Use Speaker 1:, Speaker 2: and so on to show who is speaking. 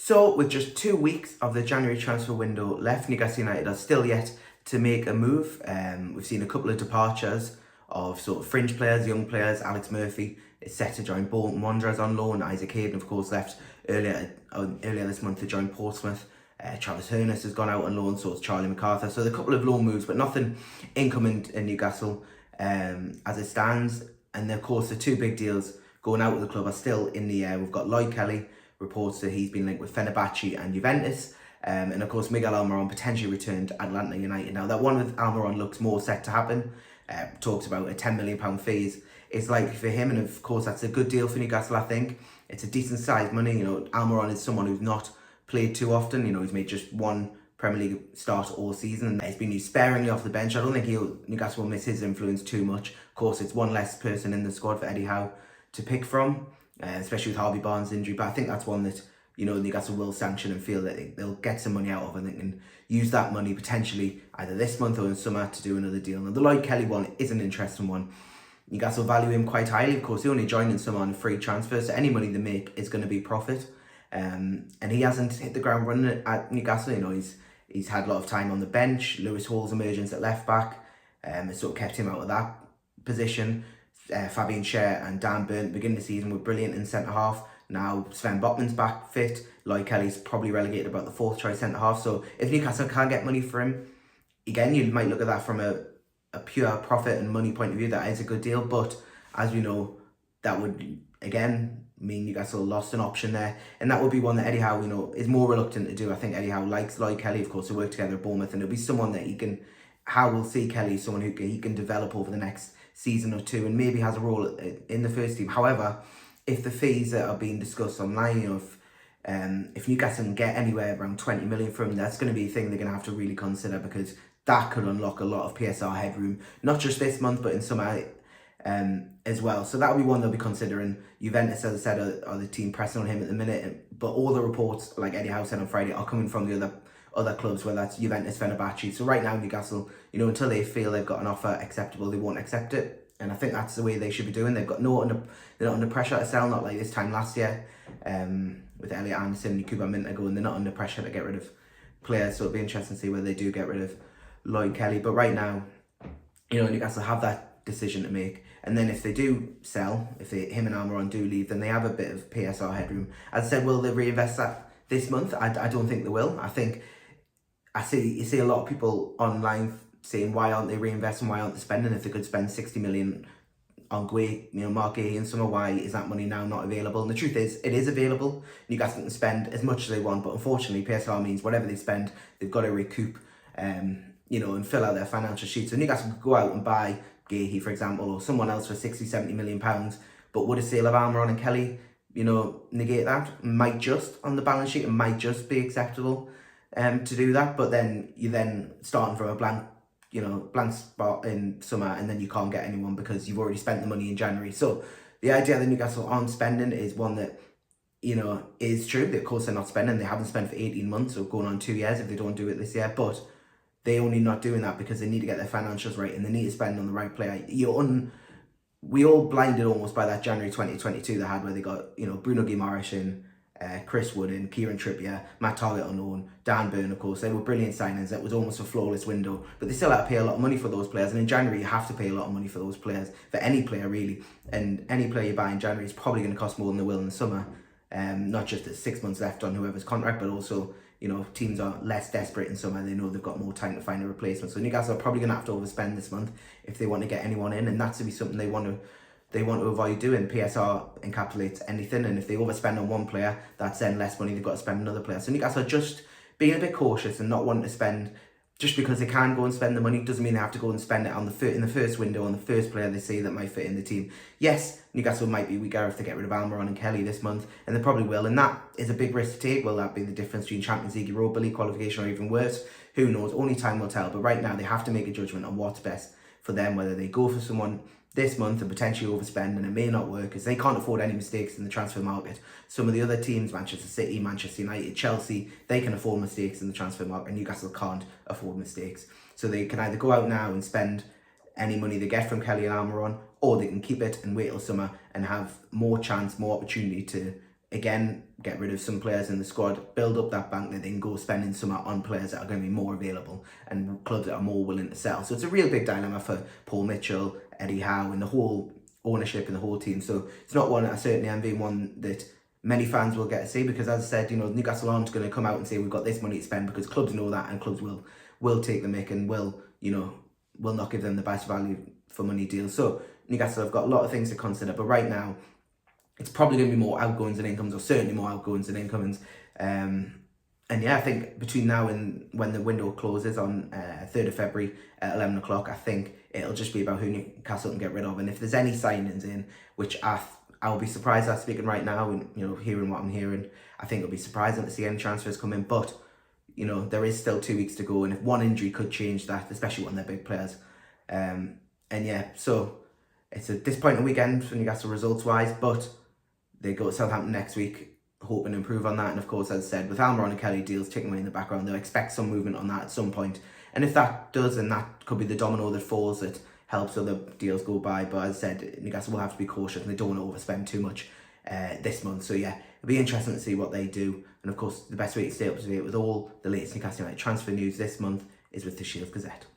Speaker 1: So with just 2 weeks of the January transfer window left, Newcastle United are still yet to make a move. We've seen a couple of departures of sort of fringe players, young players. Alex Murphy is set to join Bolton Wanderers on loan. Isaac Hayden, of course, left earlier this month to join Portsmouth. Travis Hurness has gone out on loan, so it's Charlie MacArthur. So there's a couple of loan moves, but nothing incoming in Newcastle as it stands. And of course, the two big deals going out of the club are still in the air. We've got Lloyd Kelly, reports that he's been linked with Fenerbahce and Juventus. And of course, Miguel Almiron potentially returned to Atlanta United. Now, that one with Almiron looks more set to happen. Talks about a £10 million fee is likely for him. And of course, that's a good deal for Newcastle, I think. It's a decent sized money. You know, Almiron is someone who's not played too often. You know, he's made just one Premier League start all season. He's been used sparingly off the bench. I don't think Newcastle will miss his influence too much. Of course, it's one less person in the squad for Eddie Howe to pick from, especially with Harvey Barnes' injury. But I think that's one that, you know, Newcastle will sanction and feel that they'll get some money out of, and they can use that money potentially either this month or in summer to do another deal. Now, the Lloyd Kelly one is an interesting one. Newcastle value him quite highly. Of course, he only joined in summer on a free transfer, so any money they make is going to be profit. And he hasn't hit the ground running at Newcastle. You know, he's had a lot of time on the bench. Lewis Hall's emergence at left back has sort of kept him out of that position. Fabian Schär and Dan Burn at the beginning of the season were brilliant in centre half. Now Sven Botman's back fit. Lloyd Kelly's probably relegated about the fourth choice centre half. So if Newcastle can't get money for him, again, you might look at that from a pure profit and money point of view. That is a good deal. But as we know, that would again mean Newcastle lost an option there, and that would be one that Eddie Howe, you know, is more reluctant to do. I think Eddie Howe likes Lloyd Kelly, of course, to work together at Bournemouth, and it'll be someone that Howe will see Kelly, someone who he can develop over the next season or two, and maybe has a role in the first team. However, if the fees that are being discussed online, you know, if Newcastle can get anywhere around 20 million from him, that's going to be a thing they're going to have to really consider, because that could unlock a lot of PSR headroom, not just this month, but in summer as well. So that'll be one they'll be considering. Juventus, as I said, are the team pressing on him at the minute, but all the reports, like Eddie Howe said on Friday, are coming from the other clubs, whether that's Juventus, Fenerbahce. So right now, Newcastle, you know, until they feel they've got an offer acceptable, they won't accept it. And I think that's the way they should be doing. They've got they're not under pressure to sell, not like this time last year with Elliot Anderson and Kuba Minter going. They're not under pressure to get rid of players. So it'll be interesting to see whether they do get rid of Lloyd Kelly. But right now, you know, Newcastle have that decision to make. And then if they do sell, him and Almiron do leave, then they have a bit of PSR headroom. As I said, will they reinvest that this month? I don't think they will. I think you see a lot of people online saying, why aren't they reinvesting, why aren't they spending? If they could spend 60 million on Guay, you know, Mark Guay in summer, why is that money now not available? And the truth is, it is available. Newcastle can spend as much as they want, but unfortunately, PSR means whatever they spend, they've got to recoup, you know, and fill out their financial sheet. So Newcastle could go out and buy Guay, for example, or someone else for 60, 70 million pounds, but would a sale of Almiron and Kelly, you know, negate that? Might just on the balance sheet, it might just be acceptable to do that, but then you're starting from a blank spot in summer, and then you can't get anyone because you've already spent the money in January. So the idea that Newcastle aren't spending is one that, you know, is true. Of course, they're not spending. They haven't spent for 18 months or going on 2 years if they don't do it this year, but they're only not doing that because they need to get their financials right, and they need to spend on the right player. We all blinded almost by that January 2022 they had, where they got, you know, Bruno Guimaraes in, Chris Wood in, Kieran Trippier, Matt Targett on loan, Dan Burn, of course. They were brilliant signings. It was almost a flawless window, but they still had to pay a lot of money for those players. And in January, you have to pay a lot of money for those players, for any player really. And any player you buy in January is probably going to cost more than they will in the summer. Not just at 6 months left on whoever's contract, but also, you know, teams are less desperate in summer. They know they've got more time to find a replacement. So Newcastle are probably going to have to overspend this month if they want to get anyone in, and that's to be something they want to avoid doing. PSR encapsulates anything, and if they overspend on one player, that's then less money they've got to spend on another player. So Newcastle are just being a bit cautious and not wanting to spend. Just because they can go and spend the money doesn't mean they have to go and spend it in the first window on the first player they see that might fit in the team. Yes, Newcastle might be weaker if they get rid of Almiron and Kelly this month, and they probably will, and that is a big risk to take. Will that be the difference between Champions League, Europa League qualification, or even worse? Who knows? Only time will tell. But right now, they have to make a judgment on what's best for them, whether they go for someone this month and potentially overspend, and it may not work because they can't afford any mistakes in the transfer market. Some of the other teams, Manchester City, Manchester United, Chelsea, they can afford mistakes in the transfer market, and Newcastle can't afford mistakes. So they can either go out now and spend any money they get from Kelly and Almiron, or they can keep it and wait till summer and have more chance, more opportunity to again, get rid of some players in the squad, build up that bank, that then go spending some on players that are going to be more available and clubs that are more willing to sell. So it's a real big dilemma for Paul Mitchell, Eddie Howe, and the whole ownership and the whole team. So it's not one I certainly envy, one that many fans will get to see, because as I said, Newcastle aren't going to come out and say we've got this money to spend, because clubs know that, and clubs will take the mick and will not give them the best value for money deals. So Newcastle have got a lot of things to consider, but right now it's probably going to be more outgoings than incomes, or certainly more outgoings than incomings. And yeah, I think between now and when the window closes on 3rd of February at 11 o'clock, I think it'll just be about who Newcastle can get rid of. And if there's any signings in, which I'll be surprised at, speaking right now, and hearing what I'm hearing, I think it'll be surprising to see any transfers come in. But there is still 2 weeks to go, and if one injury could change that, especially when they're big players. And yeah, so it's a disappointing weekend for Newcastle results wise, but they go to Southampton next week, hoping to improve on that. And of course, as I said, with Almiron and Kelly deals ticking away in the background, they'll expect some movement on that at some point. And if that does, then that could be the domino that falls that helps other deals go by. But as I said, Newcastle will have to be cautious, and they don't want to overspend too much this month. So yeah, it'll be interesting to see what they do. And of course, the best way to stay up to date with all the latest Newcastle United transfer news this month is with the Shield Gazette.